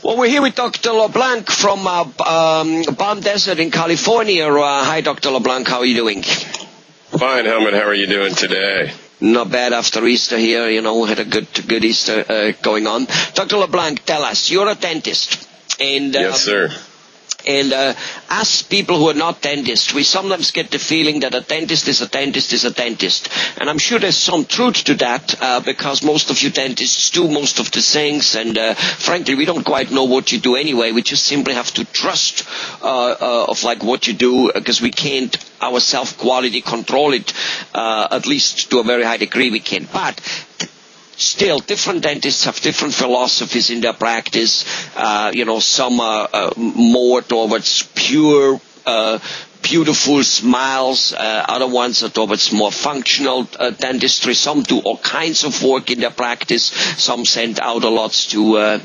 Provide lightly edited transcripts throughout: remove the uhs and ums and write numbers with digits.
Well, we're here with Dr. LeBlanc from Palm Desert in California. Hi, Dr. LeBlanc. How are you doing? Fine, Helmut. How are you doing today? Not bad after Easter here. You know, had a good Easter going on. Dr. LeBlanc, tell us, you're a dentist. And yes, sir. And as people who are not dentists, we sometimes get the feeling that a dentist is a dentist is a dentist. And I'm sure there's some truth to that because most of you dentists do most of the things. And frankly, we don't quite know what you do anyway. We just simply have to trust of like what you do because we can't ourselves quality control it, at least to a very high degree we can. But still, different dentists have different philosophies in their practice. Some are more towards pure, beautiful smiles. Other ones are towards more functional dentistry. Some do all kinds of work in their practice. Some send out a lot to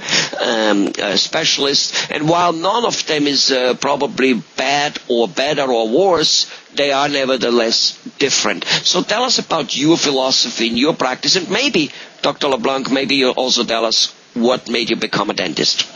specialists. And while none of them is probably bad or better or worse, they are nevertheless different. So tell us about your philosophy in your practice, and maybe, Dr. LeBlanc, maybe you'll also tell us what made you become a dentist.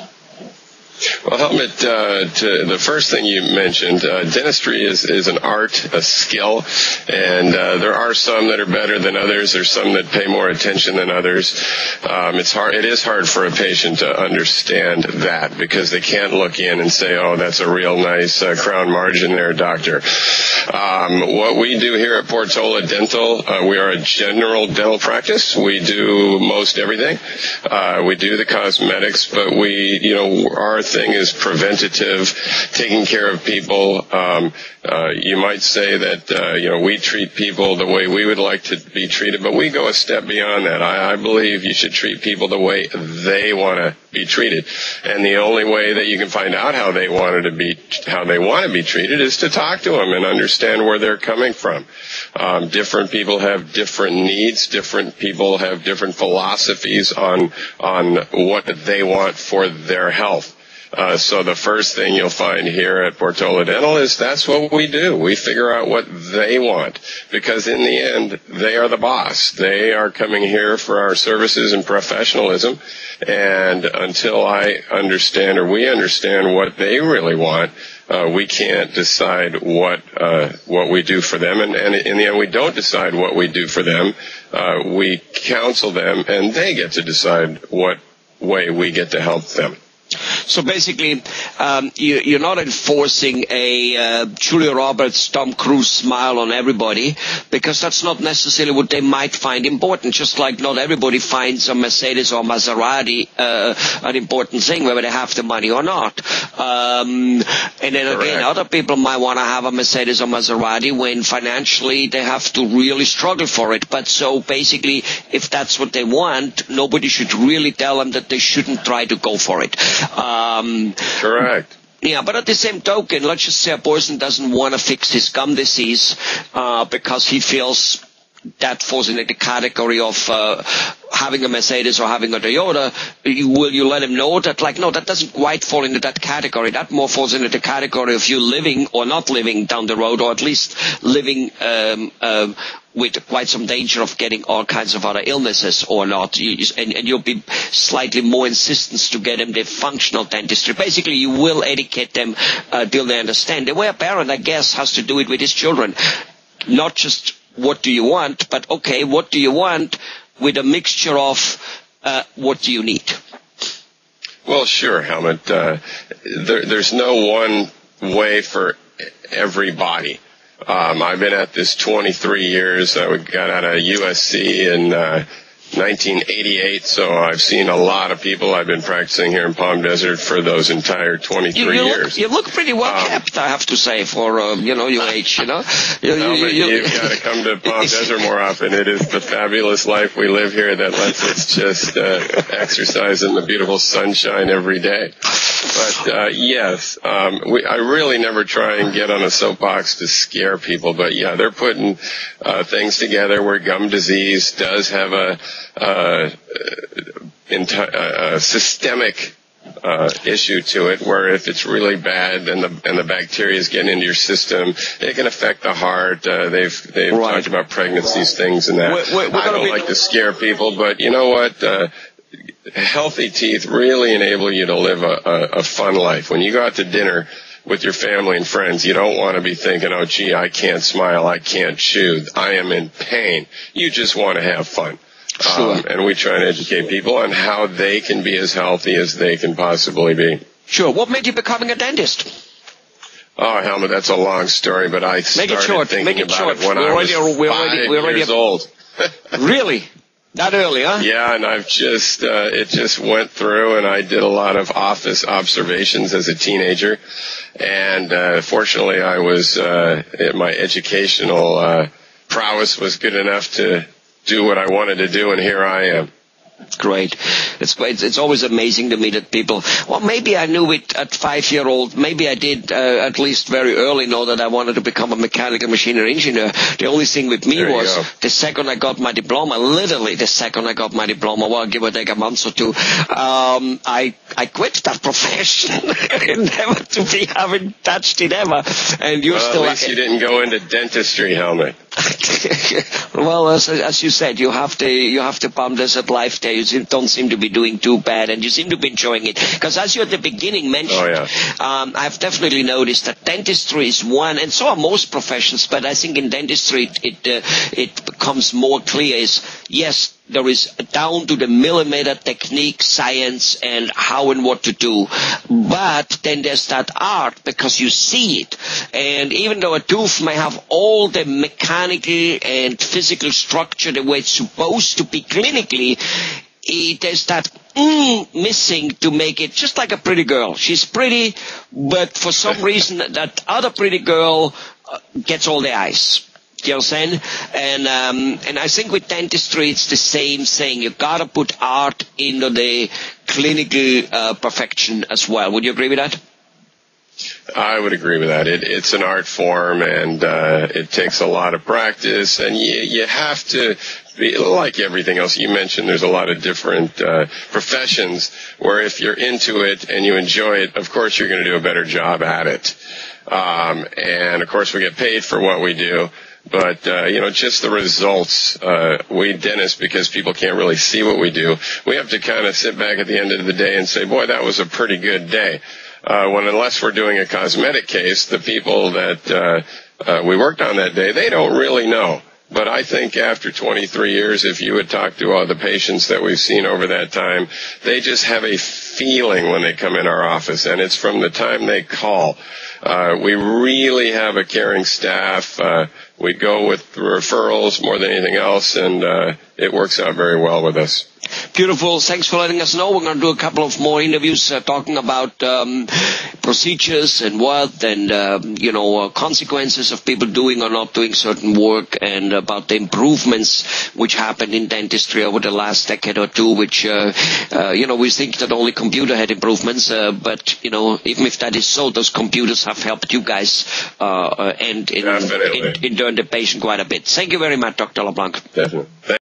Well, Helmut, to the first thing you mentioned, dentistry is an art, a skill, and there are some that are better than others. There's some that pay more attention than others. It is hard for a patient to understand that because they can't look in and say, "Oh, that's a real nice crown margin there, doctor." What we do here at Portola Dental, we are a general dental practice. We do most everything. We do the cosmetics, but our thing is preventative, taking care of people. You might say that, we treat people the way we would like to be treated, but we go a step beyond that. I believe you should treat people the way they want to be treated. And the only way that you can find out how they want to be treated is to talk to them and understand where they're coming from. Different people have different needs. Different people have different philosophies on what they want for their health. So the first thing you'll find here at Portola Dental is that's what we do. We figure out what they want because in the end, they are the boss. They are coming here for our services and professionalism. And until we understand what they really want, we can't decide what we do for them. And in the end, we don't decide what we do for them. We counsel them, and they get to decide what way we get to help them. So basically, you're not enforcing a Julia Roberts, Tom Cruise smile on everybody because that's not necessarily what they might find important. Just like not everybody finds a Mercedes or Maserati an important thing, whether they have the money or not. And then again, other people might want to have a Mercedes or Maserati when financially they have to really struggle for it. But so basically, if that's what they want, nobody should really tell them that they shouldn't try to go for it. Correct. Yeah, but at the same token, let's just say a person doesn't want to fix his gum disease because he feels that falls into the category of having a Mercedes or having a Toyota. Will you let him know that, no, that doesn't quite fall into that category. That more falls into the category of you living or not living down the road, or at least living with quite some danger of getting all kinds of other illnesses or not. And you'll be slightly more insistent to get them the functional dentistry. Basically, you will educate them till they understand. The way a parent, I guess, has to do it with his children. Not just what do you want, but okay, what do you want with a mixture of what do you need? Well, sure, Helmut. There's no one way for everybody. I've been at this 23 years. I got out of USC in 1988, so I've seen a lot of people. I've been practicing here in Palm Desert for those entire 23 years. You look pretty well kept, I have to say, for your age. You've got to come to Palm Desert more often. It is the fabulous life we live here that lets us just exercise in the beautiful sunshine every day. But yes, I really never try and get on a soapbox to scare people. But yeah, they're putting things together where gum disease does have a systemic issue to it, where if it's really bad and the bacteria is getting into your system, it can affect the heart. They've talked about pregnancies, things and that. I don't like to scare people, but you know what? healthy teeth really enable you to live a fun life. When you go out to dinner with your family and friends, you don't want to be thinking, oh, gee, I can't smile, I can't chew, I am in pain. You just want to have fun. Sure. And we try and educate people on how they can be as healthy as they can possibly be. Sure. What made you becoming a dentist? Oh, Helmut, that's a long story, but I started thinking about it when I was 5 years old. Really? That early, huh? Yeah, and I've just, it just went through, and I did a lot of office observations as a teenager. And, fortunately, I was, my educational, prowess was good enough to do what I wanted to do, and here I am. Great. It's always amazing to me that people, well, maybe I knew it at 5-year-old. Maybe I did at least very early know that I wanted to become a mechanical machinery engineer. The only thing with me was the second I got my diploma, literally the second I got my diploma, well, give or take a month or two, I quit that profession never to be having touched it ever. And you're still at least you didn't go into dentistry, Helmut. Well, as you said, you have the Palm Desert life there. You don't seem to be doing too bad, and you seem to be enjoying it. Because as you at the beginning mentioned, I've definitely noticed that dentistry is one, and so are most professions, but I think in dentistry it becomes more clear is, yes, there is down to the millimeter technique, science, and how and what to do. But then there's that art because you see it. And even though a tooth may have all the mechanical and physical structure the way it's supposed to be clinically, there's that missing to make it just like a pretty girl. She's pretty, but for some reason that other pretty girl gets all the eyes. You know what I'm saying? And I think with dentistry, it's the same thing. You gotta put art into the clinical perfection as well. Would you agree with that? I would agree with that. It's an art form, and it takes a lot of practice, and you have to be, like everything else you mentioned, there's a lot of different professions where if you're into it and you enjoy it, of course you're going to do a better job at it. And of course we get paid for what we do. But, just the results, we dentists, because people can't really see what we do, we have to kind of sit back at the end of the day and say, boy, that was a pretty good day. Unless we're doing a cosmetic case, the people that we worked on that day, they don't really know. But I think after 23 years, if you would talk to all the patients that we've seen over that time, they just have a feeling when they come in our office, and it's from the time they call. We really have a caring staff. We go with referrals more than anything else, and it works out very well with us. Beautiful. Thanks for letting us know. We're going to do a couple of more interviews talking about procedures and what and, consequences of people doing or not doing certain work, and about the improvements which happened in dentistry over the last decade or two, which, we think that only computer had improvements, but, even if that is so, those computers have helped you guys and in the patient quite a bit. Thank you very much, Dr. Leblanc. Definitely.